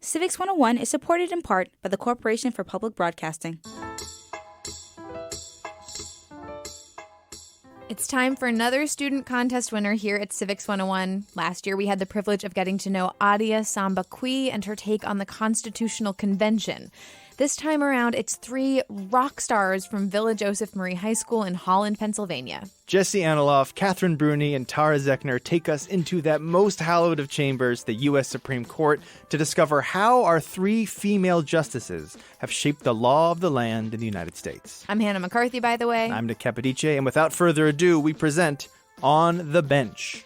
Civics 101 is supported in part by the Corporation for Public Broadcasting. It's time for another student contest winner here at Civics 101. Last year, we had the privilege of getting to know Adia Sambaqui and her take on the Constitutional Convention. This time around, it's 3 rock stars from Villa Joseph Marie High School in Holland, Pennsylvania. Jessie Aniloff, Bruni, and Tara Czekner take us into that most hallowed of chambers, the U.S. Supreme Court, to discover how our 3 female justices have shaped the law of the land in the United States. I'm Hannah McCarthy, by the way. I'm Nick Capodice, and without further ado, we present On the Bench.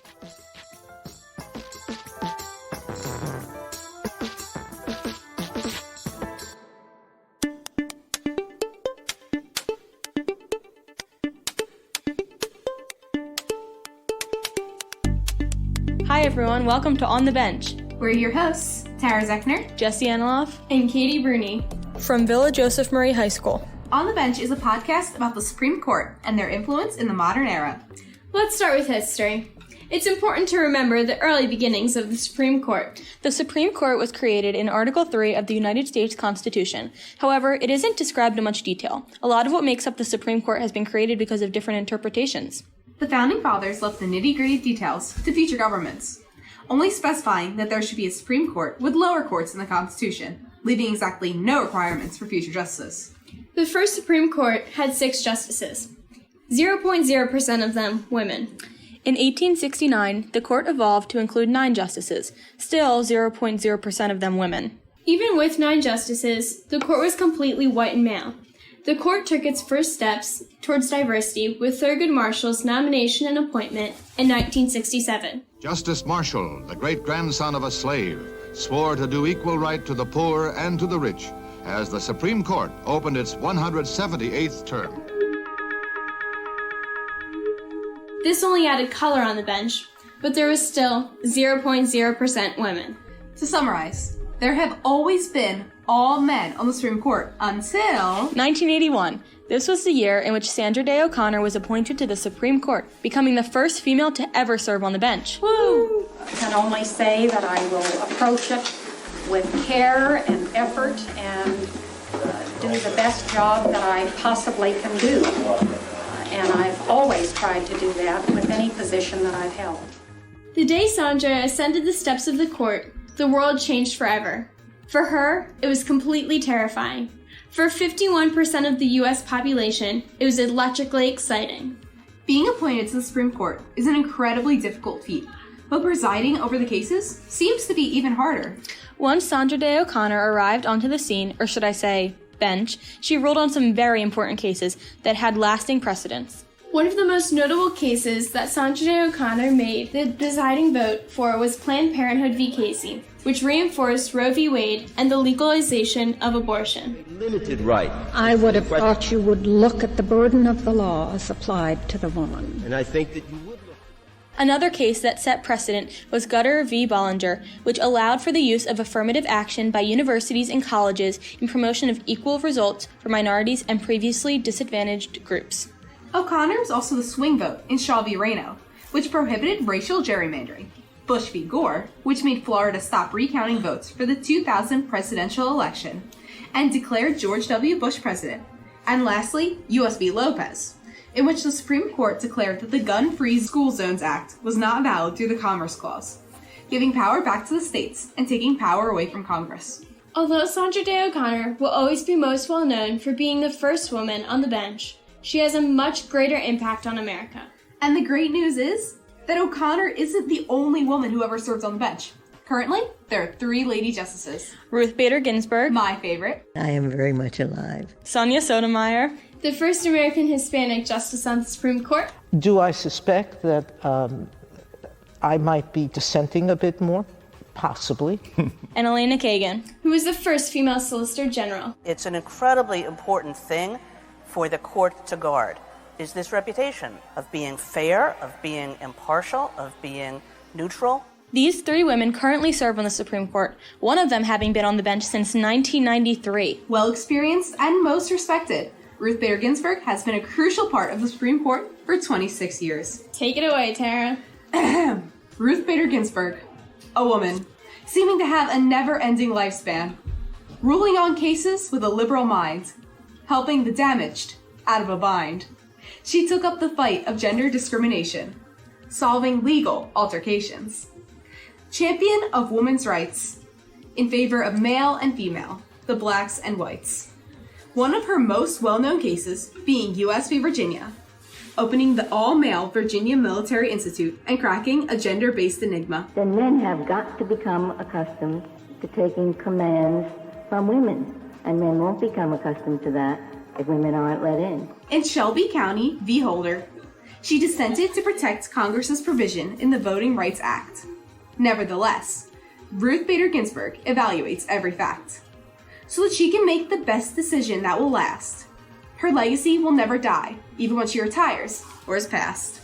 Hi everyone, welcome to On the Bench. We're your hosts, Tara Czekner, Jessie Aniloff, and Katie Bruni. From Villa Joseph Marie High School. On the Bench is a podcast about the Supreme Court and their influence in the modern era. Let's start with history. It's important to remember the early beginnings of the Supreme Court. The Supreme Court was created in Article 3 of the United States Constitution. However, it isn't described in much detail. A lot of what makes up the Supreme Court has been created because of different interpretations. The Founding Fathers left the nitty-gritty details to future governments, only specifying that there should be a Supreme Court with lower courts in the Constitution, leaving exactly no requirements for future justices. The first Supreme Court had 6 justices, 0.0% of them women. In 1869, the court evolved to include 9 justices, still 0.0% of them women. Even with 9 justices, the court was completely white and male. The court took its first steps towards diversity with Thurgood Marshall's nomination and appointment in 1967. Justice Marshall, the great-grandson of a slave, swore to do equal right to the poor and to the rich as the Supreme Court opened its 178th term. This only added color on the bench, but there was still 0.0% women. To summarize, there have always been all men on the Supreme Court until 1981. This was the year in which Sandra Day O'Connor was appointed to the Supreme Court, becoming the first female to ever serve on the bench. Woo! I can only say that I will approach it with care and effort and do the best job that I possibly can do. And I've always tried to do that with any position that I've held. The day Sandra ascended the steps of the court, the world changed forever. For her, it was completely terrifying. For 51% of the U.S. population, it was electrically exciting. Being appointed to the Supreme Court is an incredibly difficult feat, but presiding over the cases seems to be even harder. Once Sandra Day O'Connor arrived onto the scene, or should I say, bench, she ruled on some very important cases that had lasting precedents. One of the most notable cases that Sandra Day O'Connor made the deciding vote for was Planned Parenthood v. Casey, which reinforced Roe v. Wade and the legalization of abortion. Limited right. I would have thought you would look at the burden of the law as applied to the woman. And I think that you would look. Another case that set precedent was Gutter v. Bollinger, which allowed for the use of affirmative action by universities and colleges in promotion of equal results for minorities and previously disadvantaged groups. O'Connor was also the swing vote in Shaw v. Reno, which prohibited racial gerrymandering. Bush v. Gore, which made Florida stop recounting votes for the 2000 presidential election, and declared George W. Bush president. And lastly, U.S. v. Lopez, in which the Supreme Court declared that the Gun-Free School Zones Act was not valid through the Commerce Clause, giving power back to the states and taking power away from Congress. Although Sandra Day O'Connor will always be most well known for being the first woman on the bench, she has a much greater impact on America. And the great news is that O'Connor isn't the only woman who ever serves on the bench. Currently, there are 3 lady justices. Ruth Bader Ginsburg, My favorite. I am very much alive. Sonia Sotomayor, The first American Hispanic justice on the Supreme Court. Do I suspect that I might be dissenting a bit more? Possibly. and Elena Kagan, who was the first female Solicitor General. It's an incredibly important thing for the court to guard, is this reputation of being fair, of being impartial, of being neutral. These 3 women currently serve on the Supreme Court, one of them having been on the bench since 1993. Well experienced and most respected, Ruth Bader Ginsburg has been a crucial part of the Supreme Court for 26 years. Take it away, Tara. Ruth Bader Ginsburg, a woman, seeming to have a never-ending lifespan, ruling on cases with a liberal mind, helping the damaged out of a bind. She took up the fight of gender discrimination, solving legal altercations. Champion of women's rights, in favor of male and female, the blacks and whites. One of her most well-known cases being U.S. v. Virginia, opening the all-male Virginia Military Institute and cracking a gender-based enigma. Then men have got to become accustomed to taking commands from women, and men won't become accustomed to that if women aren't let in. In Shelby County v. Holder, she dissented to protect Congress's provision in the Voting Rights Act. Nevertheless, Ruth Bader Ginsburg evaluates every fact, so that she can make the best decision that will last. Her legacy will never die, even when she retires or is passed.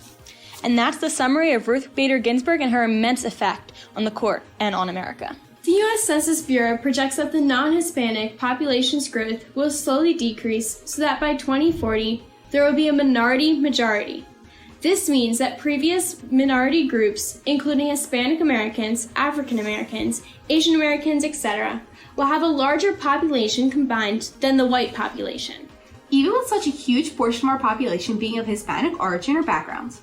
And that's the summary of Ruth Bader Ginsburg and her immense effect on the court and on America. The U.S. Census Bureau projects that the non-Hispanic population's growth will slowly decrease so that by 2040, there will be a minority majority. This means that previous minority groups, including Hispanic Americans, African Americans, Asian Americans, etc., will have a larger population combined than the white population. Even with such a huge portion of our population being of Hispanic origin or background,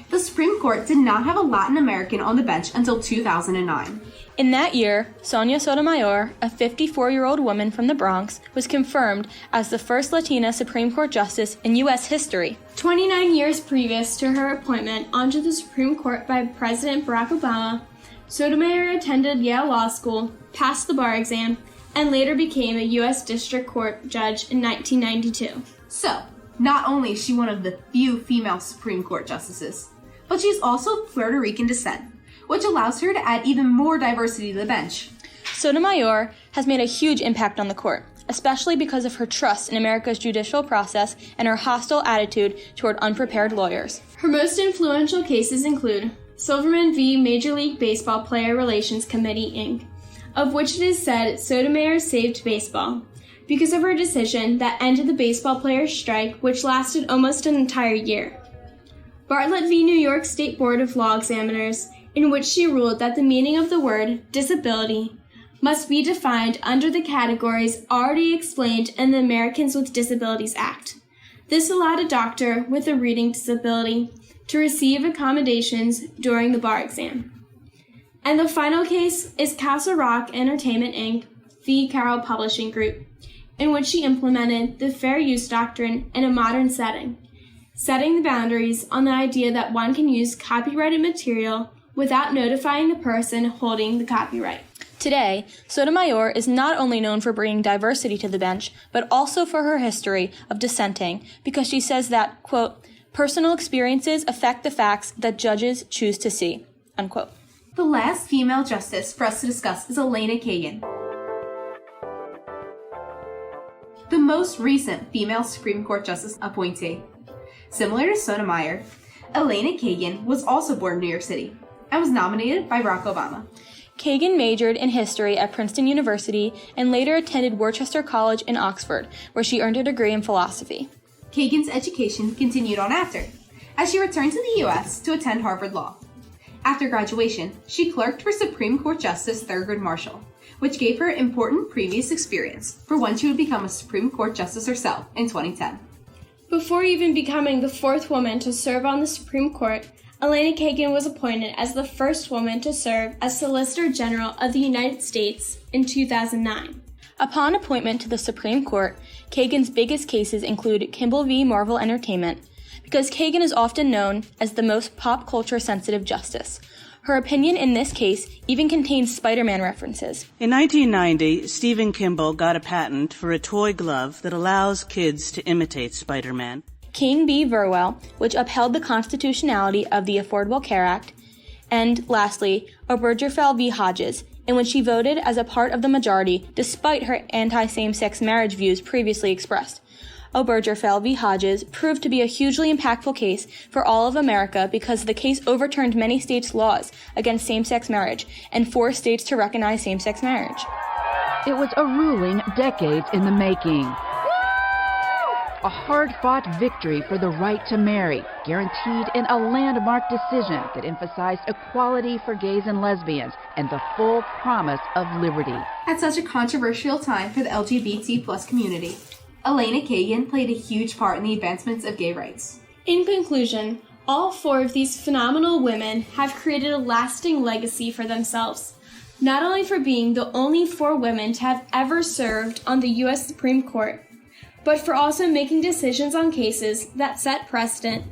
the Supreme Court did not have a Latin American on the bench until 2009. In that year, Sonia Sotomayor, a 54-year-old woman from the Bronx, was confirmed as the first Latina Supreme Court justice in U.S. history. 29 years previous to her appointment onto the Supreme Court by President Barack Obama, Sotomayor attended Yale Law School, passed the bar exam, and later became a U.S. District Court judge in 1992. So, not only is she one of the few female Supreme Court justices, but she's also of Puerto Rican descent, which allows her to add even more diversity to the bench. Sotomayor has made a huge impact on the court, especially because of her trust in America's judicial process and her hostile attitude toward unprepared lawyers. Her most influential cases include Silverman v. Major League Baseball Player Relations Committee, Inc., of which it is said Sotomayor saved baseball because of her decision that ended the baseball players' strike, which lasted almost an entire year. Bartlett v. New York State Board of Law Examiners, in which she ruled that the meaning of the word disability must be defined under the categories already explained in the Americans with Disabilities Act. This allowed a doctor with a reading disability to receive accommodations during the bar exam. And the final case is Castle Rock Entertainment, Inc. v. Carroll Publishing Group, in which she implemented the fair use doctrine in a modern setting, setting the boundaries on the idea that one can use copyrighted material without notifying the person holding the copyright. Today, Sotomayor is not only known for bringing diversity to the bench, but also for her history of dissenting, because she says that, quote, personal experiences affect the facts that judges choose to see, unquote. The last female justice for us to discuss is Elena Kagan, the most recent female Supreme Court justice appointee. Similar to Sotomayor, Elena Kagan was also born in New York City and was nominated by Barack Obama. Kagan majored in history at Princeton University and later attended Worcester College in Oxford, where she earned a degree in philosophy. Kagan's education continued on after, as she returned to the U.S. to attend Harvard Law. After graduation, she clerked for Supreme Court Justice Thurgood Marshall, which gave her important previous experience for when she would become a Supreme Court Justice herself in 2010. Before even becoming the fourth woman to serve on the Supreme Court, Elena Kagan was appointed as the first woman to serve as Solicitor General of the United States in 2009. Upon appointment to the Supreme Court, Kagan's biggest cases include Kimball v. Marvel Entertainment, because Kagan is often known as the most pop culture sensitive justice. Her opinion in this case even contains Spider-Man references. In 1990, Stephen Kimball got a patent for a toy glove that allows kids to imitate Spider-Man. King v. Verwell, which upheld the constitutionality of the Affordable Care Act, and lastly, Obergefell v. Hodges, in which she voted as a part of the majority despite her anti-same-sex marriage views previously expressed. Obergefell v. Hodges proved to be a hugely impactful case for all of America because the case overturned many states' laws against same-sex marriage and forced states to recognize same-sex marriage. It was a ruling decades in the making. a hard-fought victory for the right to marry, guaranteed in a landmark decision that emphasized equality for gays and lesbians and the full promise of liberty. At such a controversial time for the LGBT plus community, Elena Kagan played a huge part in the advancements of gay rights. In conclusion, all 4 of these phenomenal women have created a lasting legacy for themselves, not only for being the only 4 women to have ever served on the U.S. Supreme Court, but for also making decisions on cases that set precedent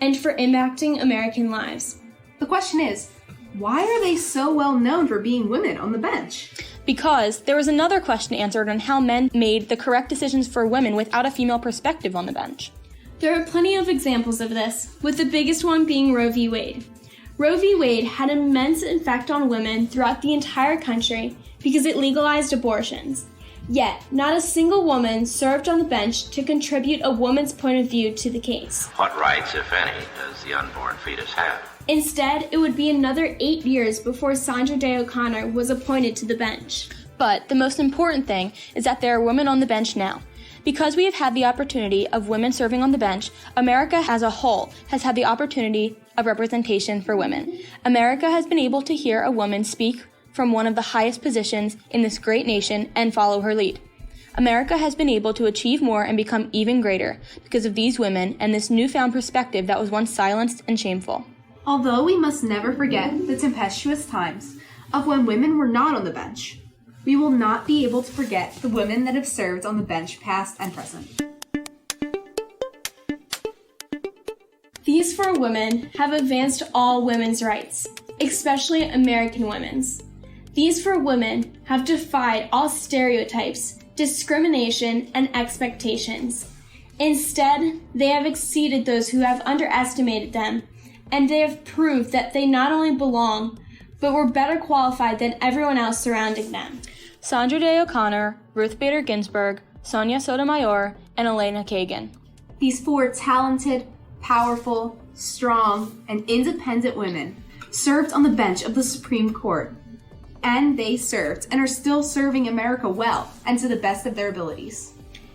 and for impacting American lives. The question is, why are they so well known for being women on the bench? Because there was another question answered on how men made the correct decisions for women without a female perspective on the bench. There are plenty of examples of this, with the biggest one being Roe v. Wade. Roe v. Wade had an immense effect on women throughout the entire country because it legalized abortions. Yet, not a single woman served on the bench to contribute a woman's point of view to the case. What rights, if any, does the unborn fetus have? Instead, it would be another 8 years before Sandra Day O'Connor was appointed to the bench. But the most important thing is that there are women on the bench now. Because we have had the opportunity of women serving on the bench, America as a whole has had the opportunity of representation for women. America has been able to hear a woman speak from one of the highest positions in this great nation and follow her lead. America has been able to achieve more and become even greater because of these women and this newfound perspective that was once silenced and shameful. Although we must never forget the tempestuous times of when women were not on the bench, we will not be able to forget the women that have served on the bench past and present. These 4 women have advanced all women's rights, especially American women's. These 4 women have defied all stereotypes, discrimination, and expectations. Instead, they have exceeded those who have underestimated them, and they have proved that they not only belong, but were better qualified than everyone else surrounding them. Sandra Day O'Connor, Ruth Bader Ginsburg, Sonia Sotomayor, and Elena Kagan. These 4 talented, powerful, strong, and independent women served on the bench of the Supreme Court. And they served and are still serving America well and to the best of their abilities.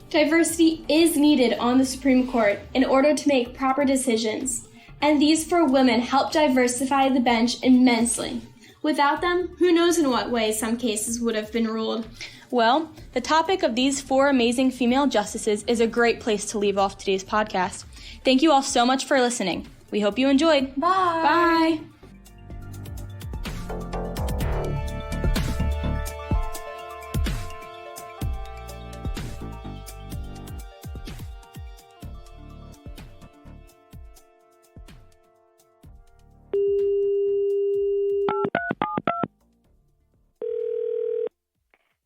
Diversity is needed on the Supreme Court in order to make proper decisions, and these 4 women help diversify the bench immensely. Without them, who knows in what way some cases would have been ruled. Well, the topic of these 4 amazing female justices is a great place to leave off today's podcast. Thank you all so much for listening. We hope you enjoyed. Bye. Bye.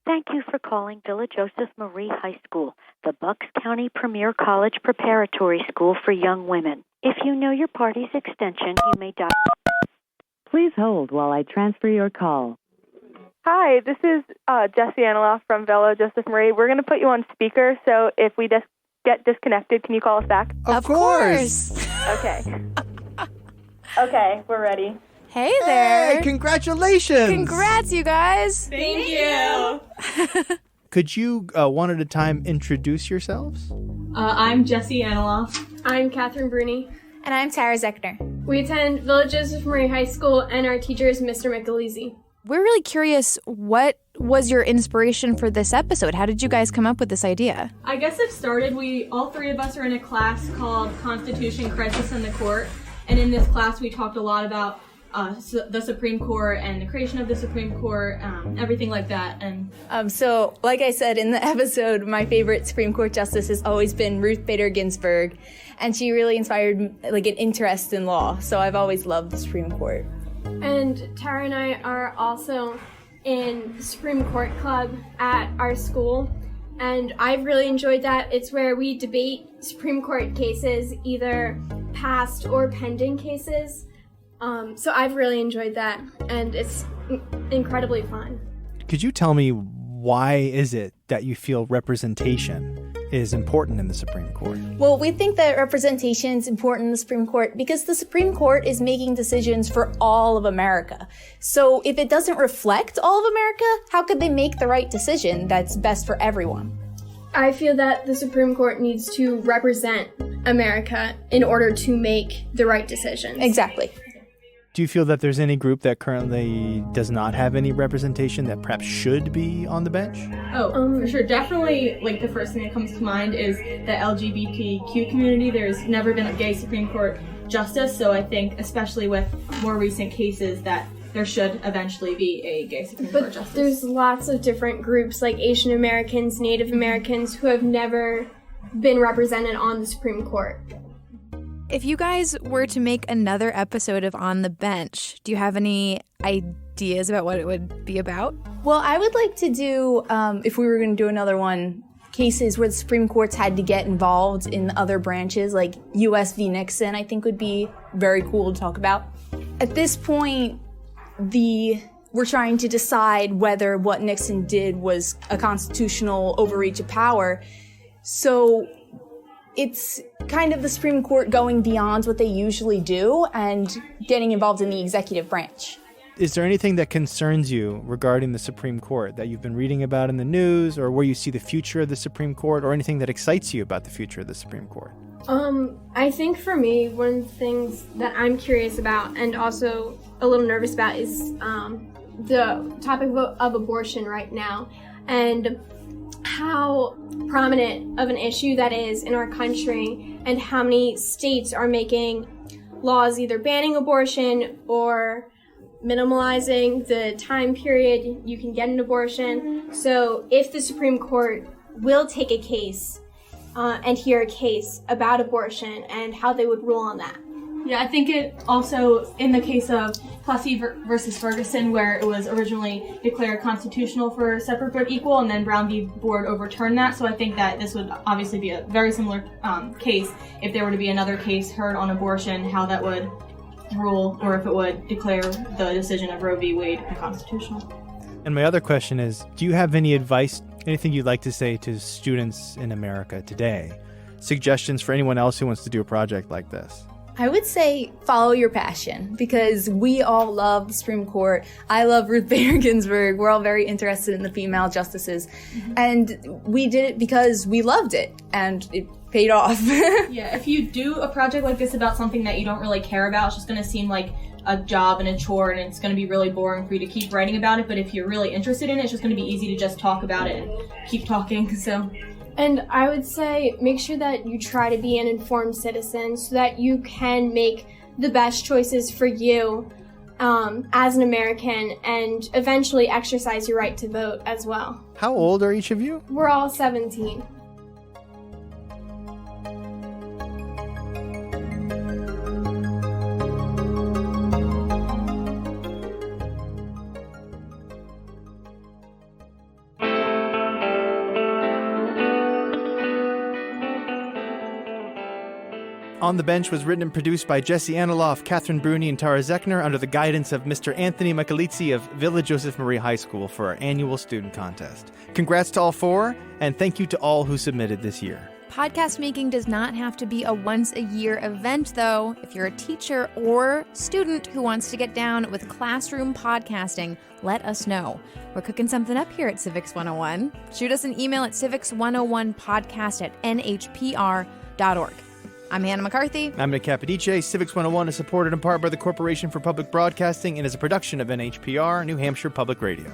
Thank you for calling Villa Joseph Marie High School, the Bucks County Premier College Preparatory School for Young Women. If you know your party's extension, you may dial. Please hold while I transfer your call. Hi, this is Jessie Aniloff from Villa Joseph Marie. We're going to put you on speaker, so if we just get disconnected, can you call us back? Of course. Okay. Okay, we're ready. Hey there. Hey, congratulations. Congrats, you guys. Thank you. Could you, one at a time, introduce yourselves? I'm Jessie Aniloff. I'm Catherine Bruni. And I'm Tara Czekner. We attend Villa Joseph Marie High School, and our teacher is Mr. Micalizzi. We're really curious, what was your inspiration for this episode? How did you guys come up with this idea? I guess it started, all 3 of us are in a class called Constitution, Crisis, and the Court. And in this class, we talked a lot about the Supreme Court and the creation of the Supreme Court, everything like that. And so, like I said in the episode, my favorite Supreme Court justice has always been Ruth Bader Ginsburg, and she really inspired an interest in law. So I've always loved the Supreme Court. And Tara and I are also in Supreme Court Club at our school, and I've really enjoyed that. It's where we debate Supreme Court cases, either past or pending cases. So I've really enjoyed that, and it's incredibly fun. Could you tell me, why is it that you feel representation is important in the Supreme Court? Well, we think that representation is important in the Supreme Court because the Supreme Court is making decisions for all of America. So if it doesn't reflect all of America, how could they make the right decision that's best for everyone? I feel that the Supreme Court needs to represent America in order to make the right decisions. Exactly. Do you feel that there's any group that currently does not have any representation that perhaps should be on the bench? Oh, for sure. Definitely, like, the first thing that comes to mind is the LGBTQ community. There's never been a gay Supreme Court justice, so I think, especially with more recent cases, that there should eventually be a gay Supreme Court justice. There's lots of different groups, like Asian Americans, Native Americans, who have never been represented on the Supreme Court. If you guys were to make another episode of On the Bench, do you have any ideas about what it would be about? Well, I would like to do, if we were going to do another one, cases where the Supreme Court's had to get involved in other branches, like U.S. v. Nixon, I think would be very cool to talk about. At this point, we're trying to decide whether what Nixon did was a constitutional overreach of power. So it's kind of the Supreme Court going beyond what they usually do and getting involved in the executive branch. Is there anything that concerns you regarding the Supreme Court that you've been reading about in the news, or where you see the future of the Supreme Court, or anything that excites you about the future of the Supreme Court? I think for me, one of the things that I'm curious about and also a little nervous about is the topic of abortion right now, and how prominent of an issue that is in our country, and how many states are making laws either banning abortion or minimalizing the time period you can get an abortion. So if the Supreme Court will take a case and hear a case about abortion and how they would rule on that. Yeah, I think it also, in the case of Plessy versus Ferguson, where it was originally declared constitutional for separate but equal, and then Brown v. Board overturned that. So I think that this would obviously be a very similar case if there were to be another case heard on abortion, how that would rule, or if it would declare the decision of Roe v. Wade unconstitutional. And my other question is, do you have any advice, anything you'd like to say to students in America today? Suggestions for anyone else who wants to do a project like this? I would say follow your passion, because we all love the Supreme Court. I love Ruth Bader Ginsburg. We're all very interested in the female justices. Mm-hmm. And we did it because we loved it, and it paid off. Yeah, if you do a project like this about something that you don't really care about, it's just going to seem like a job and a chore, and it's going to be really boring for you to keep writing about it. But if you're really interested in it, it's just going to be easy to just talk about it and keep talking. And I would say make sure that you try to be an informed citizen so that you can make the best choices for you as an American, and eventually exercise your right to vote as well. How old are each of you? We're all 17. On the Bench was written and produced by Jessie Aniloff, Catherine Bruni, and Tara Czekner under the guidance of Mr. Anthony Micalizzi of Villa Joseph Marie High School for our annual student contest. Congrats to all four, and thank you to all who submitted this year. Podcast making does not have to be a once-a-year event, though. If you're a teacher or student who wants to get down with classroom podcasting, let us know. We're cooking something up here at Civics 101. Shoot us an email at civics101podcast@nhpr.org. I'm Hannah McCarthy. I'm Nick Capodice. Civics 101 is supported in part by the Corporation for Public Broadcasting and is a production of NHPR, New Hampshire Public Radio.